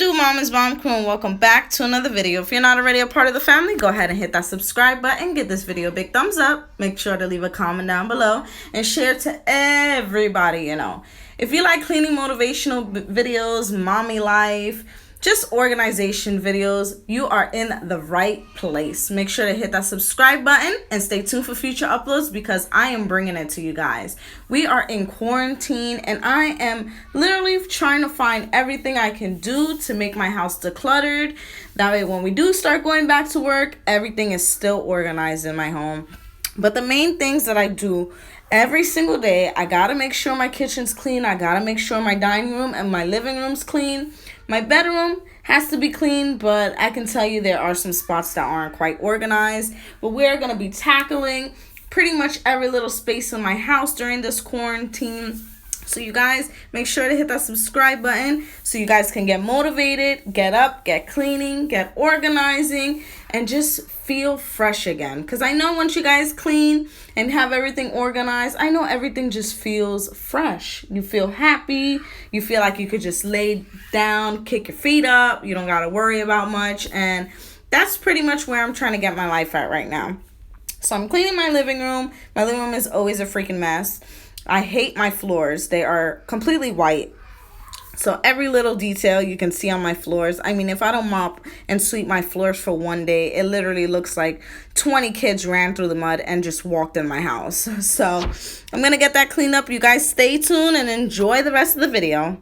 do, Mama's Bomb Crew, and welcome back to another video. If you're not already a part of the family, go ahead and hit that subscribe button, give this video a big thumbs up, make sure to leave a comment down below, and share to everybody you know. If you like cleaning motivational videos, mommy life, just organization videos, you are in the right place. Make sure to hit that subscribe button and stay tuned for future uploads because I am bringing it to you guys. We are in quarantine and I am literally trying to find everything I can do to make my house decluttered. That way when we do start going back to work, everything is still organized in my home. But the main things that I do every single day, I gotta make sure my kitchen's clean. I gotta make sure my dining room and my living room's clean. My bedroom has to be clean, but I can tell you there are some spots that aren't quite organized. But we're gonna be tackling pretty much every little space in my house during this quarantine. So you guys, make sure to hit that subscribe button so you guys can get motivated, get up, get cleaning, get organizing, and just feel fresh again. Because I know once you guys clean and have everything organized, I know everything just feels fresh. You feel happy. You feel like you could just lay down, kick your feet up. You don't got to worry about much. And that's pretty much where I'm trying to get my life at right now. So I'm cleaning my living room. My living room is always a freaking mess. I hate my floors. They are completely white. So every little detail you can see on my floors. I mean, if I don't mop and sweep my floors for one day, it literally looks like 20 kids ran through the mud and just walked in my house. So I'm going to get that cleaned up. You guys stay tuned and enjoy the rest of the video.